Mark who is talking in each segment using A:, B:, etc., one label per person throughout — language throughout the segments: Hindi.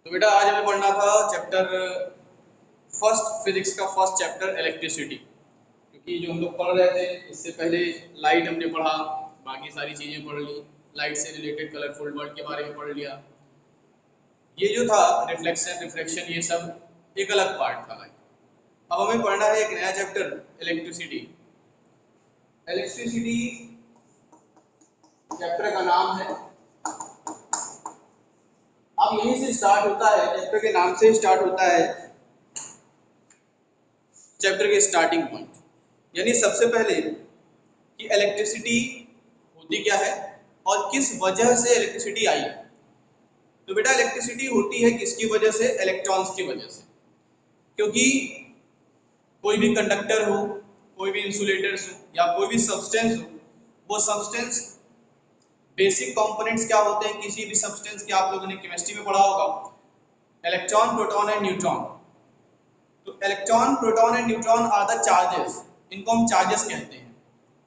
A: तो बेटा आज हमें पढ़ना था चैप्टर फर्स्ट, फिजिक्स का फर्स्ट चैप्टर इलेक्ट्रिसिटी। क्योंकि जो हम लोग पढ़ रहे थे इससे पहले लाइट हमने पढ़ा, बाकी सारी चीज़ें पढ़ ली, लाइट से रिलेटेड कलरफुल वर्ड के बारे में पढ़ लिया। ये जो था रिफ्लेक्शन रिफ्रैक्शन, ये सब एक अलग पार्ट था भाई। अब हमें पढ़ना है एक नया चैप्टर इलेक्ट्रिसिटी। इलेक्ट्रिसिटी चैप्टर का नाम है, अब यहीं से स्टार्ट होता है, चैप्टर के नाम से स्टार्ट होता है चैप्टर के स्टार्टिंग पॉइंट। यानी सबसे पहले कि इलेक्ट्रिसिटी होती क्या है और किस वजह से इलेक्ट्रिसिटी आई। तो बेटा इलेक्ट्रिसिटी होती है किसकी वजह से? इलेक्ट्रॉन्स की वजह से। क्योंकि कोई भी कंडक्टर हो, कोई भी इंसुलेटर्स हो या कोई भी सब्सटेंस हो, वो सब्सटेंस बेसिक कंपोनेंट्स क्या होते हैं किसी भी सब्सटेंस के? आप लोगों ने केमिस्ट्री में पढ़ा होगा, इलेक्ट्रॉन, प्रोटॉन एंड न्यूट्रॉन। तो electron, proton and neutron are the charges, इनको हम चार्जेस कहते हैं।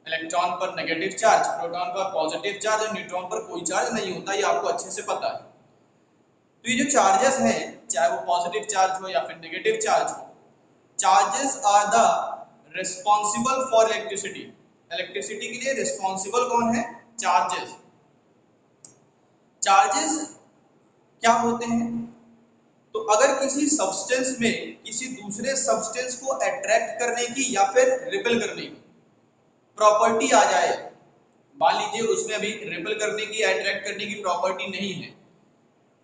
A: इलेक्ट्रॉन पर नेगेटिव चार्ज, प्रोटॉन पर पॉजिटिव चार्ज और न्यूट्रॉन पर कोई चार्ज नहीं होता, ये आपको अच्छे से पता है। तो ये जो चार्जेस हैं, चाहे वो पॉजिटिव चार्ज हो या फिर नेगेटिव चार्ज हो, charges are the responsible for electricity. Electricity के लिए रिस्पॉन्सिबल कौन है? चार्जेस। चार्जेस क्या होते हैं? तो अगर किसी सब्सटेंस में किसी दूसरे सब्सटेंस को अट्रैक्ट करने की या फिर रिपेल करने की प्रॉपर्टी आ जाए, मान लीजिए उसमें अभी रिपेल करने की, अट्रैक्ट करने की प्रॉपर्टी नहीं है,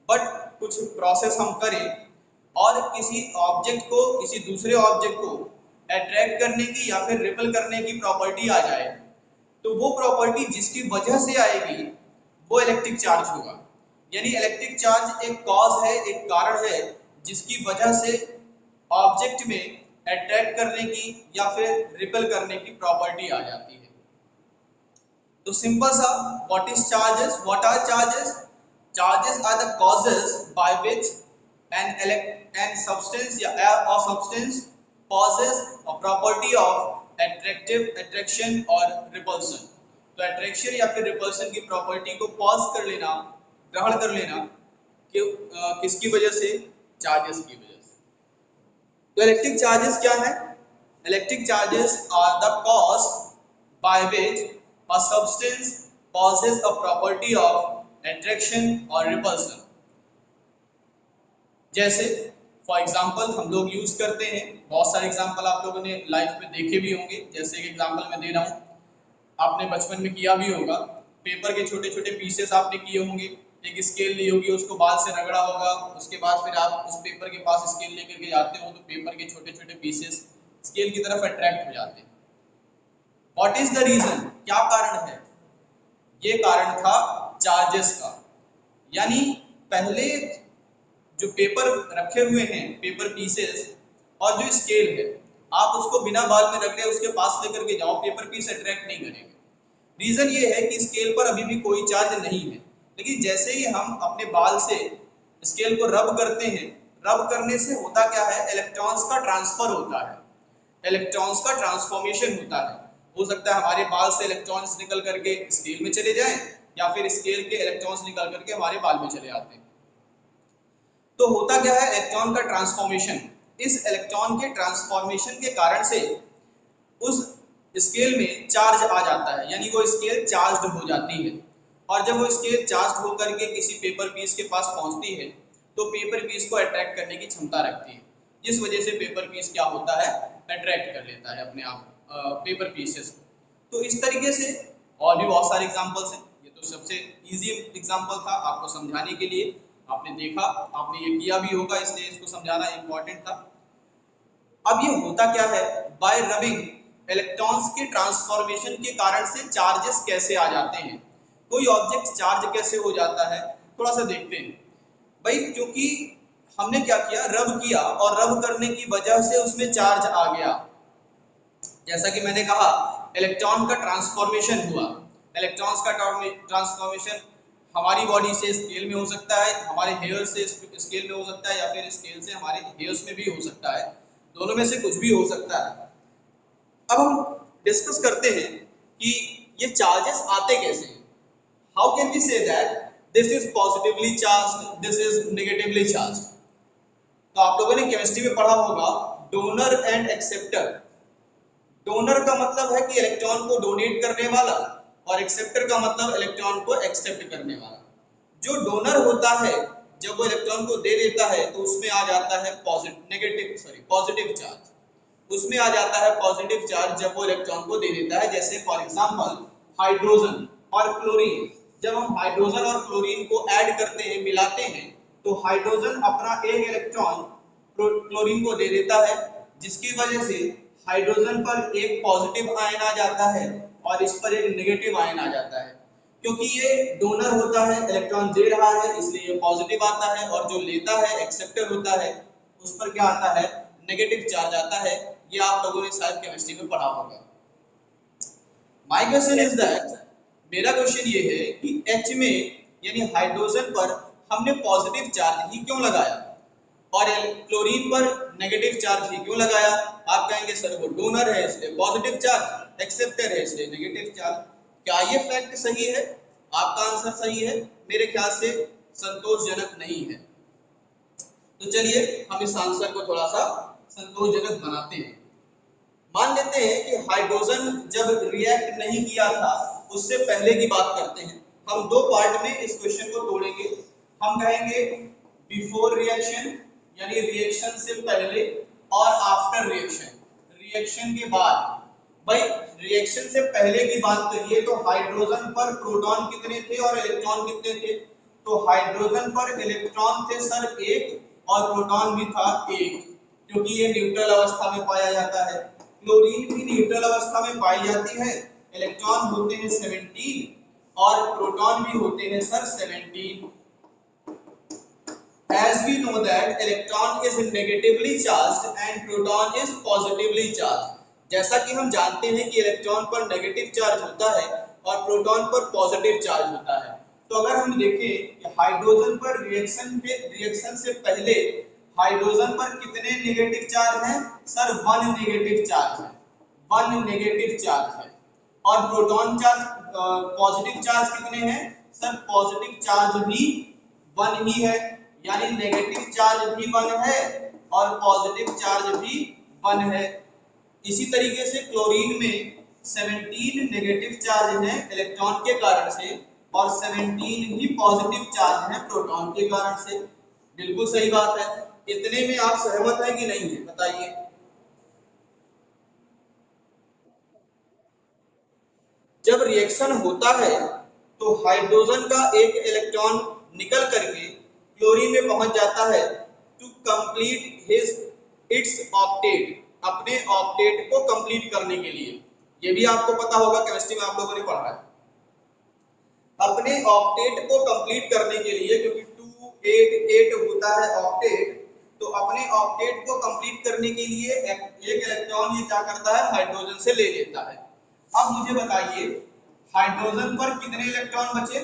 A: बट कुछ प्रोसेस हम करें और किसी ऑब्जेक्ट को किसी दूसरे ऑब्जेक्ट को अट्रैक्ट करने की या फिर रिपेल करने की प्रॉपर्टी आ जाए, तो वो प्रॉपर्टी जिसकी वजह से आएगी वो इलेक्ट्रिक चार्ज होगा। यानी इलेक्ट्रिक चार्ज एक कॉज है, एक कारण है जिसकी वजह से ऑब्जेक्ट में अट्रैक्ट करने की या फिर रिपेल करने की प्रॉपर्टी आ जाती है। तो सिंपल सा, what is charges? What are charges? Charges are the causes by which an substance या a substance possess a property of attraction और repulsion। तो अट्रैक्शन या फिर रिपल्शन की प्रॉपर्टी को पॉज कर लेना, ग्रहण कर लेना कि किसकी वजह से? चार्जेस की वजह से। तो इलेक्ट्रिक चार्जेस क्या है? Electric charges are the cause by which a substance possess a property of attraction और repulsion। जैसे फॉर एग्जाम्पल हम लोग यूज करते हैं, बहुत सारे एग्जाम्पल आप लोगों ने लाइफ में देखे भी होंगे। जैसे एक एग्जाम्पल मैं दे रहा हूँ, आपने बचपन में किया भी होगा, पेपर के छोटे छोटे पीसेस आपने किए होंगे, एक स्केल ली होगी, उसको बाल से रगड़ा होगा, उसके बाद फिर आप उस पेपर के पास स्केल लेकर के जाते हो तो पेपर के छोटे छोटे पीसेस स्केल की तरफ अट्रैक्ट हो जाते हैं। What is the reason? क्या कारण है? ये कारण था चार्जेस का। यानी पहले जो पेपर रखे हुए हैं, पेपर पीसेस, और जो स्केल है, आप उसको बिना बाल में रगड़े उसके पास लेकर के जाओ, पेपर पीस अट्रैक्ट नहीं करेंगे। रीजन ये है कि स्केल पर अभी भी कोई चार्ज नहीं है, लेकिन जैसे ही हम अपने बाल से स्केल को रब करते हैं, रब करने से होता क्या है? इलेक्ट्रॉन्स का ट्रांसफर होता है, इलेक्ट्रॉन्स का ट्रांसफॉर्मेशन होता है। हो सकता है हमारे बाल से इलेक्ट्रॉन्स निकल करके स्केल में चले जाएं, या फिर स्केल के इलेक्ट्रॉन्स निकल करके हमारे बाल में चले आते हैं। तो होता क्या है? इलेक्ट्रॉन का ट्रांसफॉर्मेशन। इस इलेक्ट्रॉन के ट्रांसफॉर्मेशन के कारण से उस स्केल में चार्ज आ जाता है, यानी वो स्केल चार्ज्ड हो जाती है। और जब वो स्केल चार्ज होकर के किसी पेपर पीस के पास पहुंचती है, तो पेपर पीस को अट्रैक्ट करने की क्षमता रखती है, जिस वजह से पेपर पीस क्या होता है? अट्रैक्ट कर लेता है अपने आप पेपर पीसेस को। तो इस तरीके से और भी बहुत सारे एग्जाम्पल्स हैं, ये तो सबसे इजी एग्जाम्पल था आपको समझाने के लिए। आपने देखा, आपने ये किया भी होगा, इसलिए इसको समझाना इम्पोर्टेंट था। अब ये होता क्या है? बाय रबिंग, इलेक्ट्रॉन्स के ट्रांसफॉर्मेशन के कारण से चार्जेस कैसे आ जाते हैं, कोई ऑब्जेक्ट चार्ज कैसे हो जाता है, थोड़ा सा देखते हैं भाई। क्योंकि हमने क्या किया? रब किया, और रब करने की वजह से उसमें चार्ज आ गया। जैसा कि मैंने कहा, इलेक्ट्रॉन का ट्रांसफॉर्मेशन हुआ। इलेक्ट्रॉन्स का ट्रांसफॉर्मेशन हमारी बॉडी से स्केल में हो सकता है, हमारे हेयर से स्केल में हो सकता है, या फिर स्केल से हमारे हेयर्स में भी हो सकता है, दोनों में से कुछ भी हो सकता है। अब हम डिस्कस करते हैं कि ये चार्जेस आते कैसे हैं। How can we say that this is positively charge, this is negatively charge. तो आप लोगों ने केमिस्ट्री में पढ़ा होगा डोनर एंड एक्सेप्टर। डोनर का मतलब है कि इलेक्ट्रॉन को डोनेट करने वाला, और एक्सेप्टर का मतलब इलेक्ट्रॉन को एक्सेप्ट करने वाला। जो डोनर होता है जब वो इलेक्ट्रॉन को दे देता है तो उसमें आ जाता है पॉजिटिव चार्ज। उसमें आ जाता है पॉजिटिव चार्ज जब वो इलेक्ट्रॉन को दे देता है। जैसे फॉर एग्जांपल हाइड्रोजन और क्लोरीन, जब हम हाइड्रोजन और क्लोरीन को ऐड करते हैं, मिलाते हैं, तो हाइड्रोजन अपना एक इलेक्ट्रॉन क्लोरीन को दे देता है, जिसकी वजह से हाइड्रोजन पर एक पॉजिटिव आयन आ जाता है और इस पर एक नेगेटिव आयन आ जाता है। क्योंकि ये डोनर होता है, इलेक्ट्रॉन दे रहा है, इसलिए ये पॉजिटिव आता है, और जो लेता है एक्सेप्टर होता है उस पर क्या आता है, नेगेटिव चार्ज आता है। ये आप लोगों ने शायद केमिस्ट्री में पढ़ा होगा। माय क्वेश्चन इज दैट, मेरा क्वेश्चन ये है कि H में यानी हाइड्रोजन पर हमने पॉजिटिव चार्ज ही क्यों लगाया और क्लोरीन पर नेगेटिव चार्ज ही क्यों लगाया? आप कहेंगे सर वो डोनर है इसलिए पॉजिटिव चार्ज, एक्सेप्टर है इसलिए नेगेटिव चार्ज। क्या ये फैक्ट सही है? आपका आंसर सही है, मेरे ख्याल से संतोषजनक नहीं है। तो चलिए हम इस आंसर को थोड़ा सा संतोषजनक बनाते हैं। मान लेते हैं कि हाइड्रोजन जब रिएक्ट नहीं किया था, उससे पहले की बात करते हैं। हम दो पार्ट में इस क्वेश्चन को तोड़ेंगे। हम कहेंगे बिफोर रिएक्शन यानी रिएक्शन से पहले, और आफ्टर रिएक्शन रिएक्शन के बाद। भाई रिएक्शन से पहले की बात करिए तो हाइड्रोजन पर प्रोटॉन कितने थे और इलेक्ट्रॉन कितने थे? तो हाइड्रोजन पर इलेक्ट्रॉन थे सर एक, और प्रोटॉन भी था एक, क्योंकि ये न्यूट्रल अवस्था में पाया जाता है। क्लोरीन भी न्यूट्रल अवस्था में पाई जाती है। इलेक्ट्रॉन होते हैं 17 और प्रोटॉन भी होते हैं sir 17। As we know that electron is negatively charged and proton is positively charged. जैसा कि हम जानते हैं कि इलेक्ट्रॉन पर नेगेटिव चार्ज होता है और प्रोटॉन पर पॉजिटिव चार्ज होता है। तो अगर हम देखें कि हाइड्रोजन पर रिएक्शन से पहले हाइड्रोजन पर कितने नेगेटिव चार्ज हैं? सर 1 नेगेटिव चार्ज है, 1 नेगेटिव चार्ज है। और प्रोटॉन चार्ज पॉजिटिव चार्ज कितने हैं? सर पॉजिटिव चार्ज भी 1 ही है, यानी नेगेटिव चार्ज भी 1 है और पॉजिटिव चार्ज भी 1 है। इसी तरीके से क्लोरीन में 17 नेगेटिव चार्ज हैं इलेक्ट्रॉन के कारण से, और 17 ही पॉजिटिव चार्ज हैं प्रोटॉन के कारण से। बिल्कुल सही बात है। इतने में आप सहमत हैं कि नहीं है, बताइए। जब रिएक्शन होता है तो हाइड्रोजन का एक इलेक्ट्रॉन निकल करके क्लोरीन में पहुंच जाता है to complete his its octet, अपने ऑक्टेट को कंप्लीट करने के लिए। ये भी आपको पता होगा, केमिस्ट्री में आप लोगों ने पढ़ा है। अपने ऑक्टेट को कंप्लीट करने के लिए, क्योंकि 288 होता है ऑक्टेट, तो अपने ऑक्टेट को कंप्लीट करने के लिए एक इलेक्ट्रॉन ये क्या करता है, हाइड्रोजन से ले लेता है। अब मुझे बताइए हाइड्रोजन पर कितने इलेक्ट्रॉन बचे?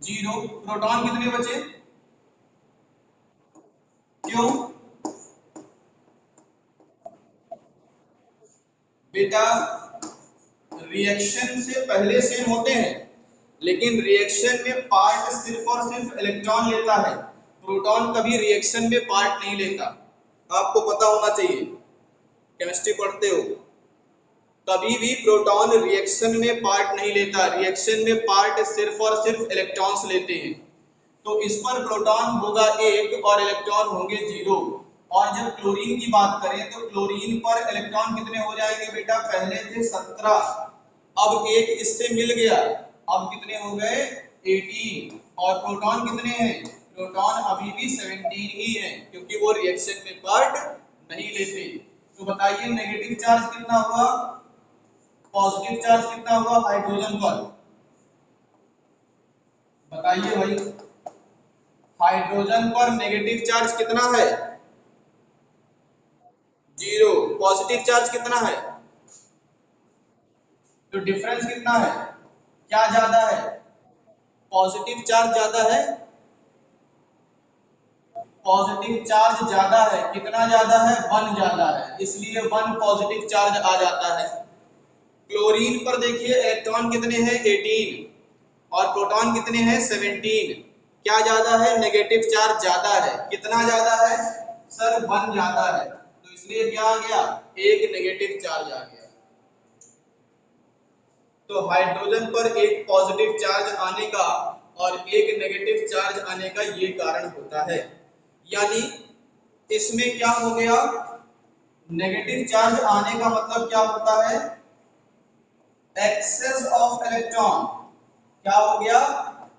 A: 0। प्रोटॉन कितने बचे? क्यों बेटा? रिएक्शन से पहले सेम होते हैं, लेकिन रिएक्शन में पार्ट सिर्फ और सिर्फ इलेक्ट्रॉन लेता है। प्रोटॉन कभी रिएक्शन में पार्ट नहीं लेता। आपको पता होना चाहिए, केमिस्ट्री पढ़ते हो। कभी भी प्रोटॉन रिएक्शन में पार्ट नहीं लेता। रिएक्शन में पार्ट सिर्फ और सिर्फ इलेक्ट्रॉन्स लेते हैं। तो इस पर प्रोटॉन होगा 1 और इलेक्ट्रॉन होंगे 0। और जब क्लोरीन की बात करें तो क्लोरीन पर इलेक्ट्रॉन कितने हो जाएंगे बेटा? पहले थे 17, अब एक इससे मिल गया, अब कितने हो गए? 18। और प्रोटॉन कितने हैं? प्रोटॉन अभी भी 17 ही है, क्योंकि वो रिएक्शन में पार्ट नहीं लेते। तो बताइए नेगेटिव चार्ज कितना हुआ, पॉजिटिव चार्ज कितना हुआ हाइड्रोजन पर? बताइए भाई, हाइड्रोजन पर नेगेटिव चार्ज कितना है? 0। पॉजिटिव चार्ज कितना है? तो डिफरेंस कितना है? क्या ज्यादा है? पॉजिटिव चार्ज ज्यादा है। पॉजिटिव चार्ज ज्यादा है। कितना ज्यादा है? 1 ज्यादा है, इसलिए 1 पॉजिटिव चार्ज आ जाता है। क्लोरीन पर देखिए इलेक्ट्रॉन कितने हैं 18 और प्रोटॉन कितने हैं 17। क्या ज्यादा है, नेगेटिव चार्ज ज्यादा है। कितना ज्यादा है सर, 1 ज्यादा है, तो इसलिए क्या आ गया, एक नेगेटिव चार्ज आ गया। तो हाइड्रोजन पर एक पॉजिटिव चार्ज आने का और एक नेगेटिव चार्ज आने का ये कारण होता है। यानी इसमें क्या हो गया, नेगेटिव चार्ज आने का मतलब क्या होता है, एक्सेस ऑफ इलेक्ट्रॉन। क्या हो गया,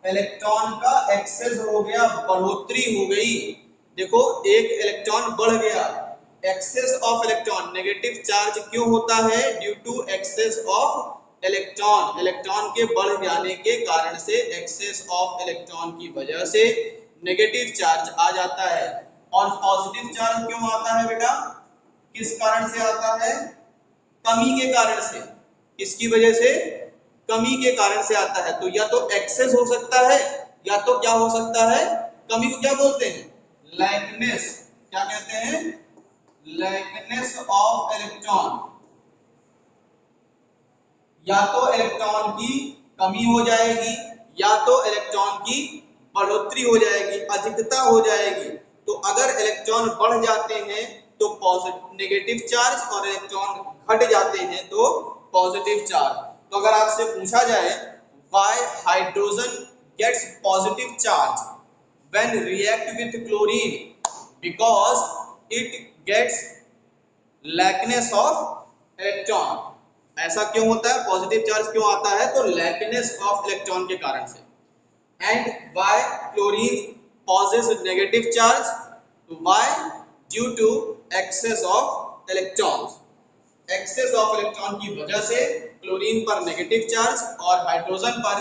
A: इलेक्ट्रॉन का एक्सेस हो गया, बढ़ोतरी हो गई। देखो एक इलेक्ट्रॉन बढ़ गया, excess of electron. Negative charge क्यों होता है, due to excess of electron. Electron के बढ़ जाने के कारण से, एक्सेस ऑफ इलेक्ट्रॉन की वजह से नेगेटिव चार्ज आ जाता है। और पॉजिटिव चार्ज क्यों आता है बेटा, किस कारण से आता है, कमी के कारण से। किसकी वजह से, कमी के कारण से आता है। तो या तो एक्सेस हो सकता है या तो क्या हो सकता है, कमी को क्या बोलते हैं, लैकनेस। क्या कहते हैं, लैकनेस ऑफ इलेक्ट्रॉन। या तो इलेक्ट्रॉन की कमी हो जाएगी या तो इलेक्ट्रॉन की बढ़ोतरी हो जाएगी, अधिकता हो जाएगी। तो अगर इलेक्ट्रॉन बढ़ जाते हैं तो पॉजिटिव नेगेटिव चार्ज, और इलेक्ट्रॉन घट जाते हैं तो पॉजिटिव चार्ज। तो अगर आपसे पूछा जाए why hydrogen gets positive charge when react with chlorine, because it gets lackness of electron. ऐसा क्यों होता है, पॉजिटिव चार्ज क्यों आता है, तो लैकनेस ऑफ इलेक्ट्रॉन के कारण से। And why chlorine possess negative charge, तो why, due to excess of electrons. Excess of electron की वजह से क्लोरीन पर नेगेटिव चार्ज और हाइड्रोजन पर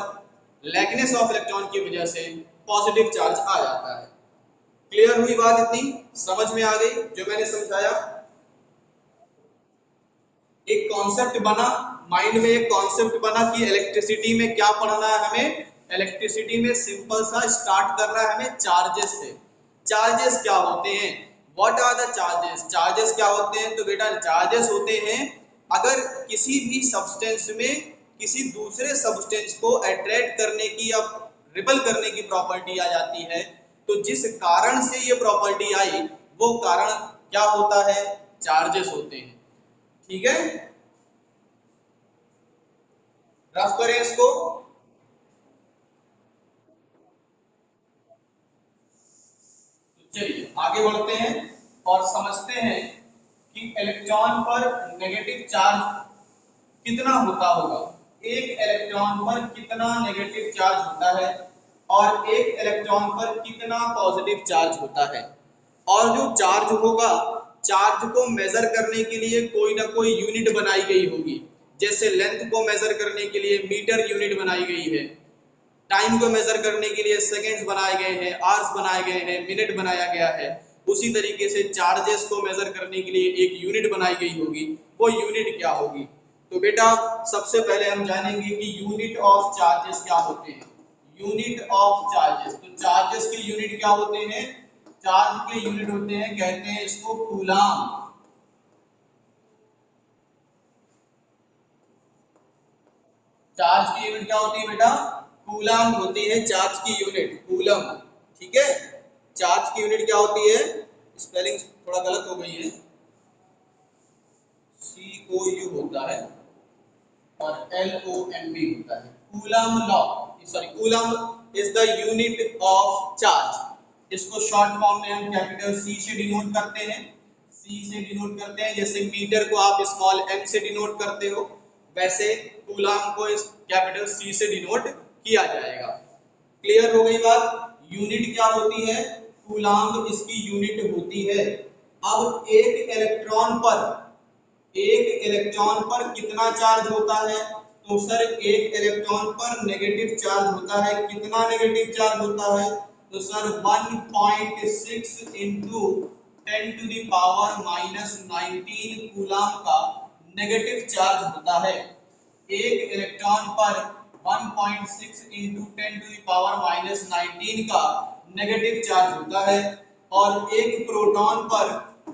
A: लैकनेस ऑफ इलेक्ट्रॉन की वजह से पॉजिटिव चार्ज आ जाता है। क्लियर हुई बात, इतनी समझ में आ गई जो मैंने समझाया। एक कॉन्सेप्ट बना माइंड में, एक कॉन्सेप्ट बना कि इलेक्ट्रिसिटी में क्या पढ़ना है हमें। इलेक्ट्रिसिटी में सिंपल सा स्टार्ट करना है हमें चार्जेस से। चार्जेस क्या होते हैं, what are the charges. Charges क्या होते हैं, तो बेटा चार्जेस होते हैं अगर किसी भी सब्सटेंस में किसी दूसरे सब्सटेंस को अट्रैक्ट करने की या रिपल करने की प्रॉपर्टी आ जाती है, तो जिस कारण से ये प्रॉपर्टी आई वो कारण क्या होता है, चार्जेस होते हैं। ठीक है, रफ करें इसको। तो चलिए आगे बढ़ते हैं और समझते हैं कि इलेक्ट्रॉन पर नेगेटिव चार्ज कितना होता होगा। एक इलेक्ट्रॉन पर कितना नेगेटिव चार्ज होता है और एक इलेक्ट्रॉन पर कितना पॉजिटिव चार्ज होता है। और जो चार्ज होगा, चार्ज को मेजर करने के लिए कोई ना कोई यूनिट बनाई गई होगी। जैसे लेंथ को मेजर करने के लिए मीटर यूनिट बनाई गई है, टाइम को मेजर करने के लिए सेकंड्स बनाए गए हैं, आवर्स बनाए गए हैं, मिनट बनाया गया है। उसी तरीके से चार्जेस को मेजर करने के लिए एक यूनिट बनाई गई होगी। वो यूनिट क्या होगी, तो बेटा सबसे पहले हम जानेंगे कि यूनिट ऑफ चार्जेस क्या होते हैं। यूनिट ऑफ चार्जेस, तो चार्जेस के यूनिट क्या होते हैं, चार्ज के यूनिट होते हैं, कहते हैं इसको कूलाम। चार्ज की यूनिट क्या होती है बेटा, कूलाम होती है चार्ज की यूनिट, कूलम। ठीक है, चार्ज की यूनिट क्या होती है, स्पेलिंग थोड़ा गलत हो गई है, COU होता है और LOMB होता है, coulomb law, sorry coulomb is the unit of charge. इसको शॉर्ट फॉर्म में हम कैपिटल C से डिनोट करते हैं, C से डिनोट करते हैं। जैसे मीटर को आप स्मॉल m से डिनोट करते हो, वैसे कूलम को इस कैपिटल C से डिनोट किया जाएगा। क्लियर हो गई बात, यूनिट क्या होती है, कूलम इसकी यूनिट होती है। अब एक इलेक्ट्रॉन पर कितना चार्ज होता है, तो सर एक इलेक्ट्रॉन पर नेगेटिव चार्ज होता है। कितना नेगेटिव चार्ज होता है, तो sir 1.6 into 10 to the power -19 coulomb का नेगेटिव चार्ज होता है। एक इलेक्ट्रॉन पर 1.6 इंटू 10 टू द पावर -19 का नेगेटिव चार्ज होता है, और एक प्रोटॉन पर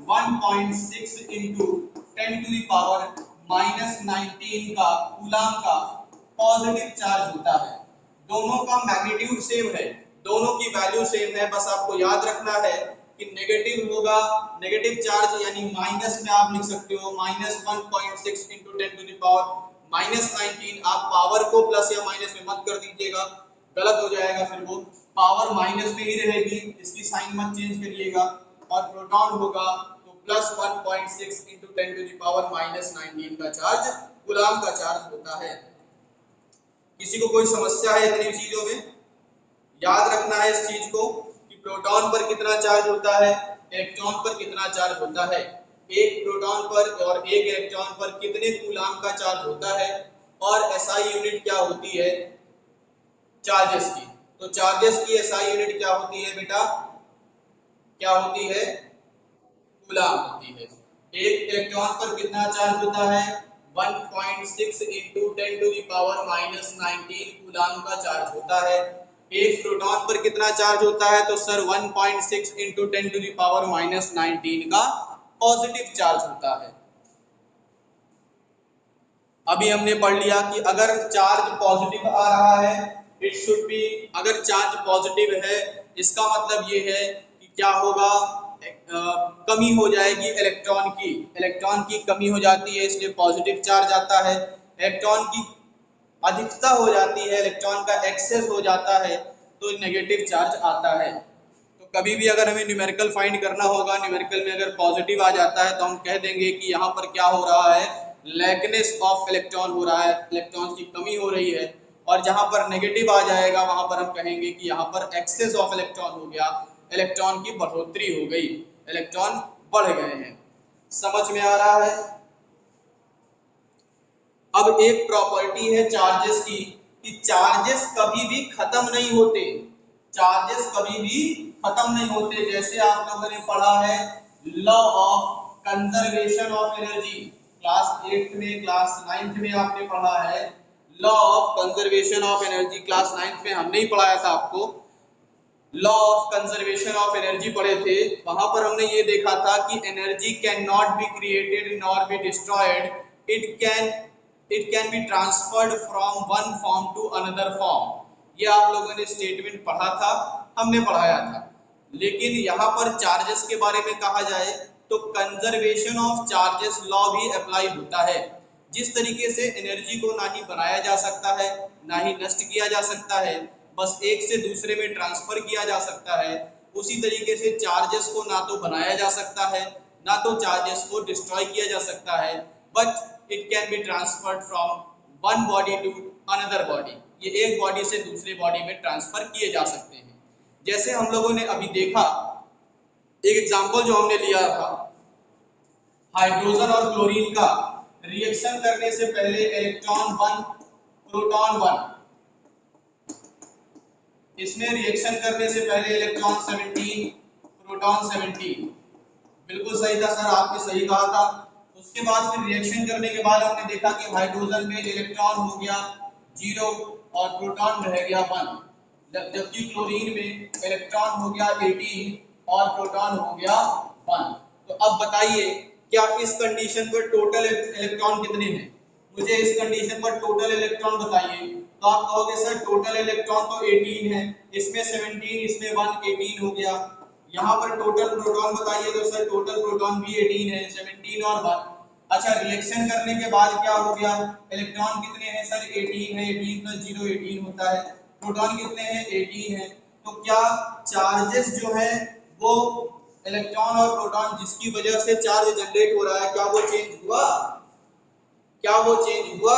A: 1.6 इंटू 10 टू द पावर -19 का कूलाम का पॉजिटिव चार्ज होता है। दोनों का मैग्नीट्यूड सेम है, दोनों की वैल्यू सेम है, बस आपको याद रखना है कि नेगेटिव होगा, नेगेटिव चार्ज यानी माइनस में आप लिख सकते हो -1.6 × 10⁻19। आप पावर को प्लस या माइनस में मत कर दीजिएगा, गलत हो जाएगा, फिर वो पावर माइनस में ही रहेगी, इसकी साइन मत चेंज करिएगा। और प्रोटॉन होगा तो +1.6 × 10⁻19 का चार्ज कूलाम का चार्ज होता है। किसी को कोई समस्या है इतनी चीजों में? याद रखना है इस चीज को कि प्रोटॉन पर कितना चार्ज होता है, इलेक्ट्रॉन पर कितना चार्ज होता है, एक प्रोटॉन पर और एक इलेक्ट्रॉन पर कितने कूलाम का चार्ज होता है, और एसआई यूनिट क्या होती है चार्जेस की। तो चार्जेस की एसआई यूनिट क्या होती है बेटा? क्या होती है? कूलाम होती है। एक इलेक्ट्रॉन पर कितना चार्ज होता है? 1.6 × 10⁻19 कूलाम का चार्ज होता है। एक प्रोटॉन पर कितना चार्ज होता है? तो सर 1.6 × 10⁻19 का पॉजिटिव चार्ज होता है। अभी हमने पढ़ लिया कि अगर चार्ज पॉजिटिव आ रहा है, इट शुड बी, अगर चार्ज पॉजिटिव है इसका मतलब ये है कि क्या होगा, कमी हो जाएगी इलेक्ट्रॉन की कमी हो जाती है, इसलिए पॉजिटिव चार्ज आता है। इलेक्ट्रॉन की अधिकता हो जाती है, इलेक्ट्रॉन का एक्सेस हो जाता है, तो नेगेटिव चार्ज आता है। तो कभी भी अगर हमें न्यूमेरिकल फाइंड करना होगा, न्यूमेरिकल में अगर पॉजिटिव आ जाता है तो हम कह देंगे कि यहाँ पर क्या हो रहा है, लैकनेस ऑफ इलेक्ट्रॉन हो रहा है, इलेक्ट्रॉन की कमी हो रही है। और जहाँ पर नेगेटिव आ जाएगा वहां पर हम कहेंगे कि यहाँ पर एक्सेस ऑफ इलेक्ट्रॉन हो गया, इलेक्ट्रॉन की बढ़ोतरी हो गई, इलेक्ट्रॉन बढ़ गए हैं। समझ में आ रहा है? अब एक प्रॉपर्टी है चार्जेस की कि चार्जेस कभी भी खत्म नहीं होते, चार्जेस कभी भी खत्म नहीं होते। जैसे आप लोगों ने पढ़ा है law of conservation of energy, class 8 में, क्लास 9th में आपने पढ़ा है law of conservation of energy, class 9th में हमने ही पढ़ाया था आपको। Law of conservation of energy पढ़े थे, वहां पर हमने ये देखा था कि energy can not be created nor be destroyed, it can be transferred from one form to another form. ये आप लोगों ने स्टेटमेंट पढ़ा था, हमने पढ़ाया था। लेकिन यहाँ पर चार्जेस के बारे में कहा जाए तो कंजर्वेशन ऑफ चार्जेस लॉ भी अप्लाई होता है। जिस तरीके से एनर्जी को ना ही बनाया जा सकता है ना ही नष्ट किया जा सकता है, बस एक से दूसरे में ट्रांसफर किया जा सकता है, उसी तरीके से चार्जेस को ना तो बनाया जा सकता है ना तो चार्जेस को डिस्ट्रॉय किया जा सकता है, but it can be transferred from one body to another body. ये एक बॉडी से दूसरे बॉडी में ट्रांसफर किए जा सकते हैं। जैसे हम लोगों ने अभी देखा एक एग्जांपल जो हमने लिया था हाइड्रोजन और क्लोरीन का, रिएक्शन करने से पहले इलेक्ट्रॉन 1 प्रोटॉन 1, इसमें रिएक्शन करने से पहले इलेक्ट्रॉन 17 प्रोटॉन 17, बिल्कुल सही था सर, आपने सही कहा था। उसके बाद फिर रिएक्शन करने के बाद हमने देखा कि हाइड्रोजन में इलेक्ट्रॉन हो गया 0 और प्रोटॉन रह गया 1, जबकि क्लोरीन में इलेक्ट्रॉन हो गया 18 और प्रोटॉन हो गया 1। तो अब बताइए क्या इस कंडीशन पर टोटल इलेक्ट्रॉन कितने हैं? मुझे इस कंडीशन पर टोटल इलेक्ट्रॉन बताइए। तो आप कहोगे सर टोटल इलेक्ट्रॉन तो 18 है, इसमें 17, इसमें 1, 18 हो गया। यहाँ पर टोटल प्रोटॉन बताइए, तो सर टोटल प्रोटॉन भी 18 है, 17 और 1। अच्छा, रिएक्शन करने के बाद क्या हो गया, इलेक्ट्रॉन कितने हैं सर? 18 है, 18 + 0 18 होता है। प्रोटॉन कितने हैं? 18 है। तो क्या चार्जेस जो है वो इलेक्ट्रॉन और प्रोटॉन जिसकी वजह से चार्ज जनरेट हो रहा है, क्या वो चेंज हुआ? क्या वो चेंज हुआ?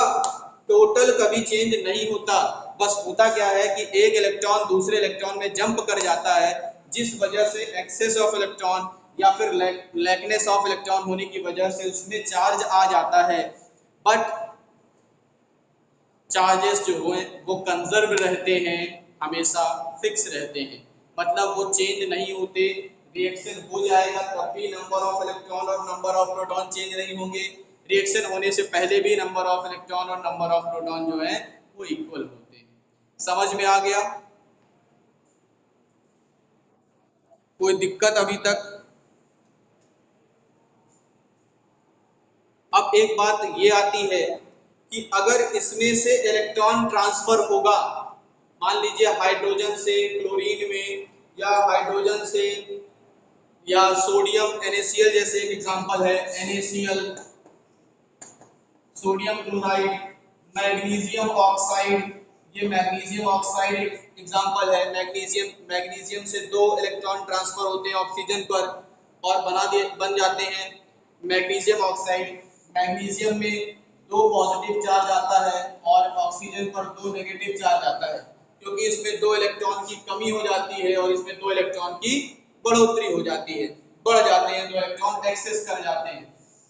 A: टोटल कभी चेंज नहीं होता। बस होता क्या है कि एक इलेक्ट्रॉन दूसरे इलेक्ट्रॉन में जंप कर जाता है, जिस वजह से एक्सेस ऑफ इलेक्ट्रॉन या फिर लैकनेस ऑफ इलेक्ट्रॉन होने की वजह से उसमें चार्ज आ जाता है। बट चार्जेस जो हैं वो कंजर्व रहते हैं, हमेशा फिक्स रहते हैं, मतलब वो चेंज नहीं होते। रिएक्शन हो जाएगा तब भी नंबर ऑफ इलेक्ट्रॉन और नंबर ऑफ प्रोटॉन चेंज नहीं होंगे, रिएक्शन होने से पहले भी नंबर ऑफ इलेक्ट्रॉन और नंबर ऑफ प्रोटॉन जो है वो इक्वल होते हैं। समझ में आ गया? कोई दिक्कत अभी तक? अब एक बात ये आती है कि अगर इसमें से इलेक्ट्रॉन ट्रांसफर होगा, मान लीजिए हाइड्रोजन से क्लोरीन में, या हाइड्रोजन से या सोडियम NaCl जैसे एक एग्जांपल है NaCl, sodium chloride, magnesium oxide, ये मैग्नीशियम ऑक्साइड एक एग्जांपल है। मैग्नीशियम से 2 इलेक्ट्रॉन ट्रांसफर होते हैं ऑक्सीजन पर और बन जाते हैं मैग्नीशियम ऑक्साइड। मैग्नीशियम में 2 पॉजिटिव चार्ज आता है और ऑक्सीजन पर 2 नेगेटिव चार्ज आता है, क्योंकि इसमें 2 इलेक्ट्रॉन की कमी हो जाती है और इसमें 2 इलेक्ट्रॉन की बढ़ोतरी हो जाती है, बढ़ जाते हैं, 2 इलेक्ट्रॉन एक्सेस कर जाते हैं।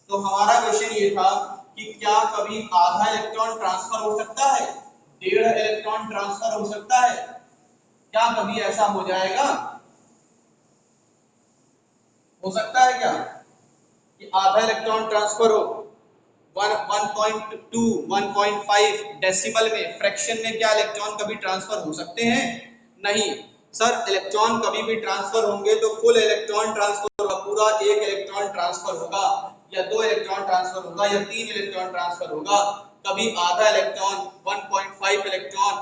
A: तो हमारा क्वेश्चन ये था कि क्या कभी आधा इलेक्ट्रॉन ट्रांसफर हो सकता है, 1.5 इलेक्ट्रॉन ट्रांसफर हो सकता है, क्या कभी ऐसा हो जाएगा? हो सकता है क्या कि आधा इलेक्ट्रॉन ट्रांसफर हो? 1.2 1.5 डेसिबल में, फ्रैक्शन में क्या इलेक्ट्रॉन कभी ट्रांसफर हो सकते हैं? नहीं सर, इलेक्ट्रॉन कभी भी ट्रांसफर होंगे तो फुल इलेक्ट्रॉन ट्रांसफर होगा, पूरा 1 इलेक्ट्रॉन ट्रांसफर होगा, या 2 इलेक्ट्रॉन ट्रांसफर होगा, या 3 इलेक्ट्रॉन ट्रांसफर होगा। कभी आधा इलेक्ट्रॉन, 1.5 इलेक्ट्रॉन,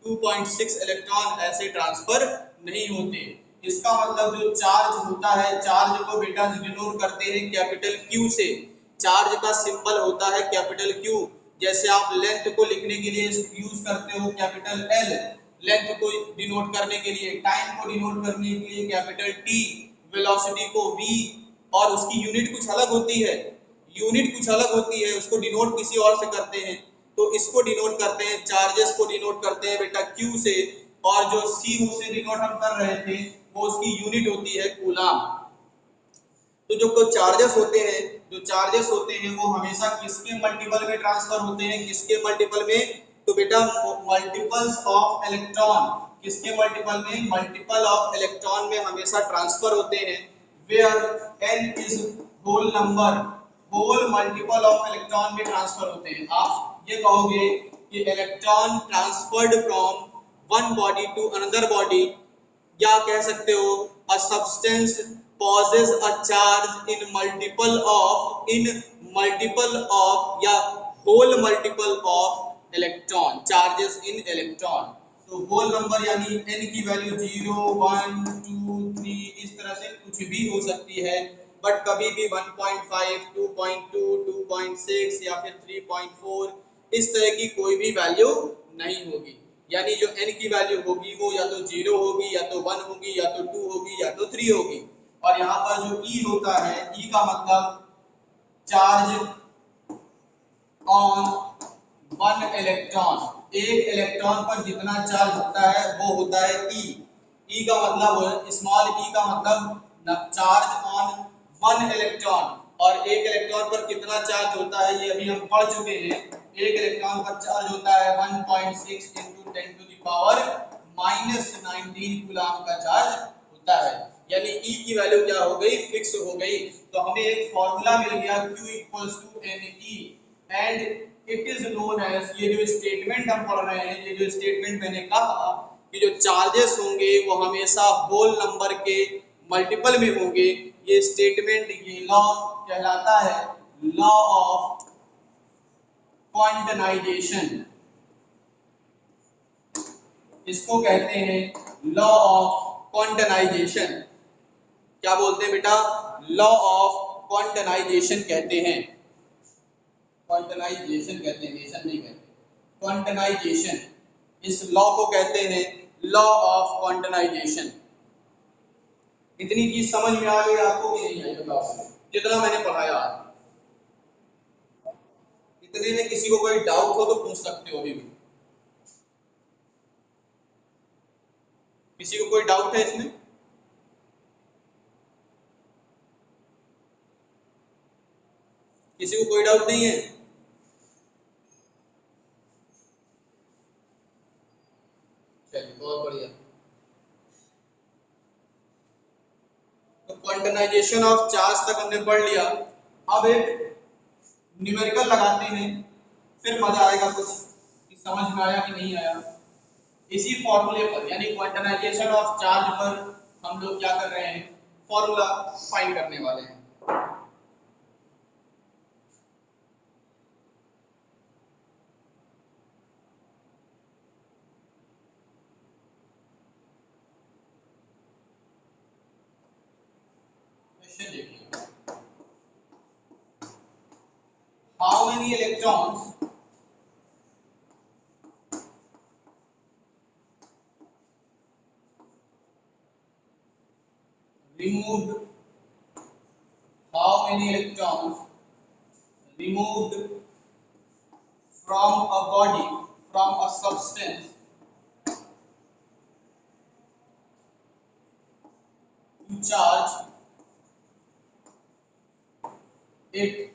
A: 2.6 इलेक्ट्रॉन ऐसे ट्रांसफर नहीं होते। इसका मतलब जो चार्ज होता है, चार्ज को बेटा डिनोट करते हैं कैपिटल Q से। चार्ज का सिंबल होता है कैपिटल Q। जैसे आप लेंथ को लिखने के लिए यूज करते हो कैपिटल L, लेंथ को डिनोट करने के लिए, टाइम को डिनोट करने के लिए कैपिटल T, वेलोसिटी को V, और उसकी यूनिट कुछ अलग होती है, उसको डिनोट किसी और से करते हैं। तो इसको डिनोट करते हैं, चार्जेस को डिनोट करते हैं बेटा Q से, और जो C से डिनोट हम कर रहे थे वो उसकी यूनिट होती है कूलाम। तो जो चार्जेस होते हैं वो हमेशा किसके मल्टीपल में ट्रांसफर होते हैं, किसके मल्टीपल में? तो बेटा मल्टीपल्स ऑफ इलेक्ट्रॉन, किसके मल्टीपल में? मल्टीपल ऑफ इलेक्ट्रॉन में हमेशा ट्रांसफर होते हैं। Where n is whole number, whole multiple of electron में ट्रांसफर होते हैं। आप ये कहोगे कि electron transferred from one body to another body, या कह सकते हो a substance possess a charge in multiple of या whole multiple of electron, charges in electron। तो whole number यानी n की वैल्यू 0 1 2 3 इस तरह से कुछ भी हो सकती है, बट कभी भी 1.5 2.2 2.6 या फिर 3.4 इस तरह की कोई भी वैल्यू नहीं होगी। यानी जो n की वैल्यू होगी वो या तो 0 होगी, या तो 1 होगी, या तो 2 होगी, या तो 3 होगी। और यहाँ पर जो E होता है, E का मतलब चार्ज ऑन वन इलेक्ट्रॉन, एक इलेक्ट्रॉन पर जितना चार्ज होता है वो होता है E। E का मतलब, स्मॉल e का मतलब चार्ज ऑन वन इलेक्ट्रॉन, और एक इलेक्ट्रॉन पर कितना चार्ज होता है ये अभी हम पढ़ चुके हैं। एक इलेक्ट्रॉन पर चार्ज होता है 1.6 × 10⁻⁻19 कूलम का चार्ज होता है। यानी E की वैल्यू क्या हो गई? फिक्स हो गई। तो हमें एक फॉर्मूला मिल गया Q = Ne, and it is known as, ये जो स्टेटमेंट हम पढ़ रहे हैं, ये जो स्टेटमेंट मैंने कहा कि जो चार्जेस होंगे वो हमेशा होल नंबर के मल्टीपल में होंगे, ये स्टेटमेंट, ये लॉ कहलाता है लॉ ऑफ क्वांटनाइजेशन। इसको कहते हैं लॉ ऑफ क्वांटनाइजेशन। क्या बोलते हैं बेटा? लॉ ऑफ क्वांटनाइजेशन कहते हैं, क्वांटनाइजेशन कहते हैं, नेशन नहीं कहते, क्वांटनाइजेशन। इस लॉ को कहते हैं लॉ ऑफ क्वांटनाइजेशन। इतनी चीज समझ में आ गई आपको कि नहीं आई बताओ? जितना मैंने पढ़ाया, इतने में किसी को कोई डाउट हो तो पूछ सकते हो। अभी भी किसी को कोई डाउट है इसमें? किसी को कोई डाउट नहीं है? चलिए बहुत बढ़िया। तो क्वांटनाइजेशन ऑफ चार्ज तक हमने पढ़ लिया। अब एक न्यूमेरिकल लगाते हैं, फिर मजा आएगा कुछ कि समझ में आया कि नहीं आया। इसी फॉर्मूले पर, यानी क्वांटनाइजेशन ऑफ चार्ज पर हम लोग क्या कर रहे हैं? फॉर्मूला फाइंड करने वाले हैं। क्वेश्चन देखिए, how many electrons removed, how many electrons removed from a body, from a substance to charge it,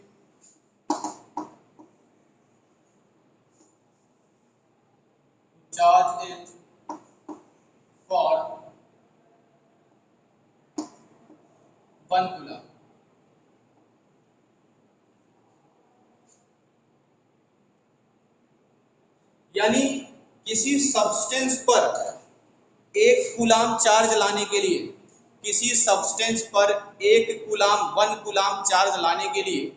A: for 1 coulomb. यानी किसी सब्सटेंस पर 1 कूलम चार्ज लाने के लिए, किसी सब्सटेंस पर 1 कूलम 1 कूलम चार्ज लाने के लिए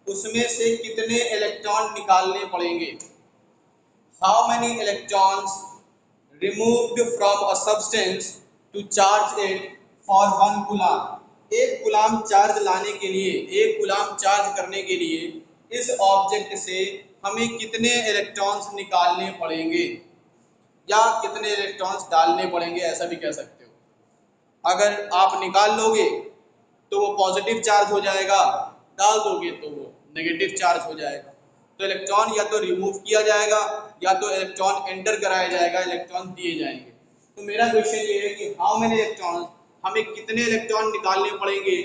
A: उसमें से कितने इलेक्ट्रॉन निकालने पड़ेंगे। How many electrons removed from a substance to charge it for 1 coulomb. 1 coulomb charge लाने के लिए, 1 कूलम चार्ज करने के लिए इस ऑब्जेक्ट से हमें कितने इलेक्ट्रॉन्स निकालने पड़ेंगे या कितने इलेक्ट्रॉन्स डालने पड़ेंगे, ऐसा भी कह सकते हो। अगर आप निकाल लोगे तो वो पॉजिटिव चार्ज हो जाएगा, डाल दोगे तो वो नेगेटिव चार्ज हो जाएगा। तो इलेक्ट्रॉन या तो रिमूव किया जाएगा या तो इलेक्ट्रॉन एंटर कराया जाएगा, इलेक्ट्रॉन दिए जाएंगे। तो मेरा क्वेश्चन ये है कि हाउ मेनी इलेक्ट्रॉन, हमें कितने इलेक्ट्रॉन निकालने पड़ेंगे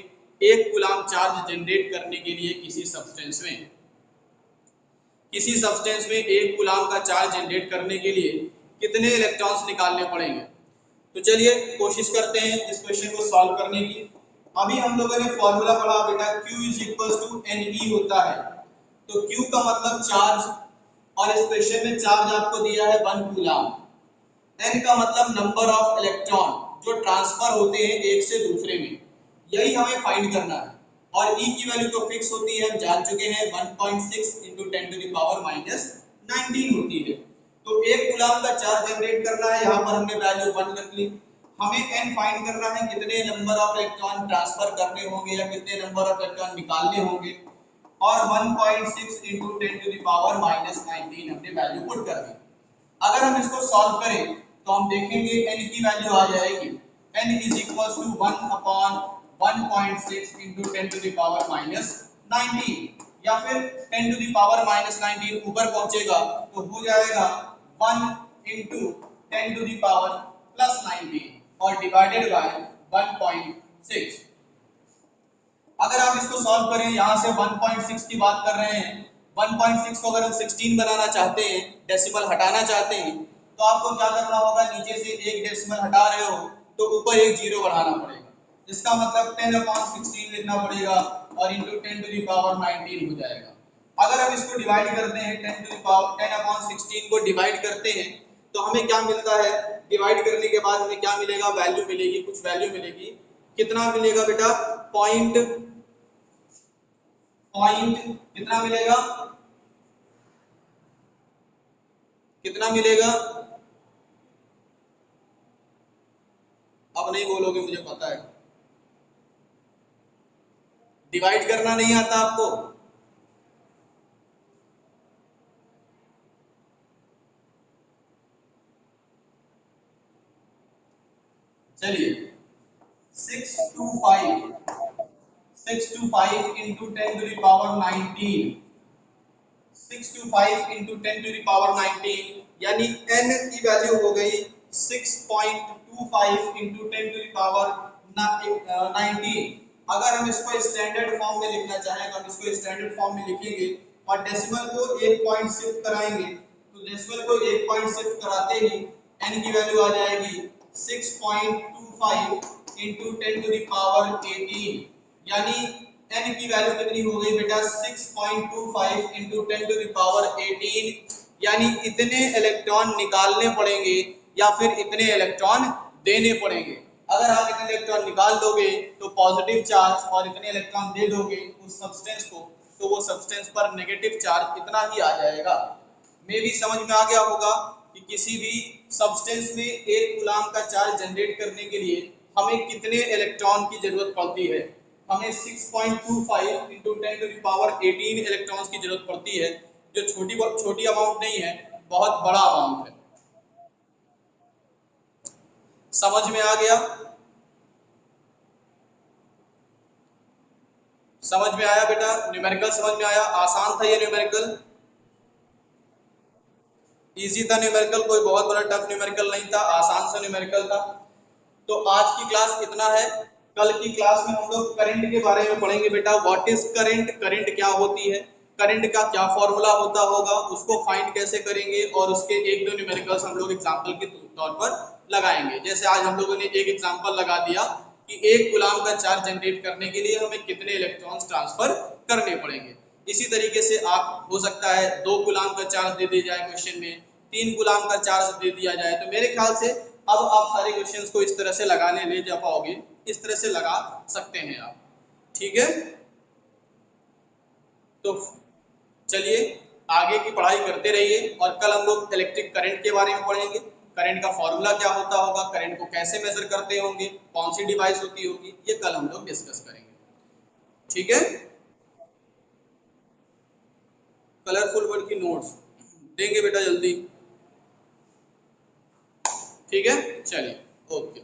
A: 1 कूलम चार्ज जनरेट करने के लिए किसी सब्सटेंस में। किसी सब्सटेंस में 1 कूलम का चार्ज जनरेट करने के लिए कितने इलेक्ट्रॉन्स निकालने पड़ेंगे। तो चलिए कोशिश करते हैं इस क्वेश्चन को सॉल्व करने की। अभी हम लोगों ने फॉर्मूला पढ़ा बेटा, Q = Ne होता है। तो Q का मतलब चार्ज, और इस क्वेश्चन में चार्ज आपको दिया है 1 कूलम। N का मतलब नंबर ऑफ इलेक्ट्रॉन जो ट्रांसफर होते हैं एक से दूसरे में, यही हमें फाइंड करना है। और E की वैल्यू तो फिक्स होती है, हम जान चुके हैं 1.6 × 10⁻⁻19 होती है। तो 1 कूलम का चार्ज जनरेट करना है, यहाँ पर हमने वैल्यू 1 रख ली। हमें N फाइंड करना है, कितने नंबर ऑफ इलेक्ट्रॉन ट्रांसफर करने होंगे या कितने नंबर ऑफ इलेक्ट्रॉन निकालने होंगे, और 1.6 × 10⁻⁻19 हमने वैल्यू पुट कर दी। अगर हम इसको सॉल्व करें तो हम देखेंगे N की वैल्यू आ जाएगी N = 1/1.6 × 10⁻⁻19, या फिर 10⁻⁻19 ऊपर पहुंचेगा तो हो जाएगा 1 × 10⁻⁻19 और डिवाइडेड बाय 1.6। अगर आप इसको सॉल्व करें, यहाँ से 1.6 की बात कर रहे हैं, 1.6 को अगर हम 16 बनाना चाहते हैं, डेसिमल हटाना चाहते हैं, तो आपको क्या करना होगा, नीचे से एक डेसिमल हटा रहे हो तो ऊपर एक जीरो बढ़ाना पड़ेगा। इसका मतलब 10/16 लिखना पड़ेगा और इंटू 10⁻19 हो जाएगा। अगर हम इसको डिवाइड करते हैं, 10/16 को डिवाइड करते हैं तो हमें क्या मिलता है, डिवाइड करने के बाद हमें क्या मिलेगा, वैल्यू मिलेगी, कुछ वैल्यू मिलेगी। कितना मिलेगा बेटा, पॉइंट कितना मिलेगा, कितना मिलेगा, अब नहीं बोलोगे मुझे पता है। डिवाइड करना नहीं आता आपको, चलिए 625 into 10⁻19, 625 into 10⁻19 यानी n की वैल्यू हो गई 6.25 into 10⁻19। अगर हम इसको स्टैंडर्ड फॉर्म में लिखना चाहें तो हम इसको स्टैंडर्ड फॉर्म में लिखेंगे और डेसिमल को 1 पॉइंट शिफ्ट कराएंगे। तो डेसिमल को 1 पॉइंट शिफ्ट कराते ही n की वैल्यू आ जाएगी 6.25 into 10⁻18, यानी n की वैल्यू कितनी हो गई बेटा, 6.25 into 10⁻18, यानी इतने इलेक्ट्रॉन निकालने पड़ेंगे या फिर इतने इलेक्ट्रॉन देने पड़ेंगे। अगर आप इतने इलेक्ट्रॉन निकाल दोगे तो पॉजिटिव चार्ज और इतने इलेक्ट्रॉन दे दोगे उस सब्सटेंस को, तो वो सब्सटेंस पर नेगेटिव चार्ज इतना ही आ जाएगा। मे भी समझ में आ गया होगा कि किसी भी सब्सटेंस में 1 कूलम का चार्ज जनरेट करने के लिए हमें कितने इलेक्ट्रॉन की जरूरत पड़ती है। हमें 6.25 इंटू 10⁻18 इलेक्ट्रॉन्स की जरूरत पड़ती है, जो छोटी छोटी अमाउंट नहीं है, बहुत बड़ा अमाउंट है। समझ में आ गया? समझ में आया बेटा? न्यूमेरिकल समझ में आया? आसान था ये न्यूमेरिकल, इजी था न्यूमेरिकल, कोई बहुत बड़ा टफ न्यूमेरिकल नहीं था, आसान सा न्यूमेरिकल था। तो आज की क्लास इतना है। कल की क्लास में हम लोग करंट के बारे में पढ़ेंगे बेटा। व्हाट इज करंट, करंट क्या होती है, करंट का क्या फॉर्मूला होता होगा, उसको फाइंड कैसे करेंगे, और उसके एक दो न्यूमेरिकल्स हम लोग एग्जांपल के तौर पर लगाएंगे। जैसे आज हम लोगों ने एक एग्जांपल लगा दिया कि 1 कूलम्ब का चार्ज जनरेट करने के लिए हमें कितने इलेक्ट्रॉन्स ट्रांसफर करने पड़ेंगे। इसी तरीके से आप हो सकता है 2 कूलम्ब का चार्ज दे दिया जाए क्वेश्चन में, 3 कूलम्ब का चार्ज दे दिया जाए। तो मेरे ख्याल से अब आप सारे क्वेश्चंस को इस तरह से लगाने ले जा पाओगे, इस तरह से लगा सकते हैं आप। ठीक है, तो चलिए आगे की पढ़ाई करते रहिए, और कल हम लोग इलेक्ट्रिक करंट के बारे में पढ़ेंगे। करंट का फॉर्मूला क्या होता होगा, करंट को कैसे मेजर करते होंगे, कौन सी डिवाइस होती होगी, ये कल हम लोग डिस्कस करेंगे। ठीक है, कलरफुल वर्ड की नोट्स देंगे बेटा जल्दी। ठीक है, चलिए, ओके।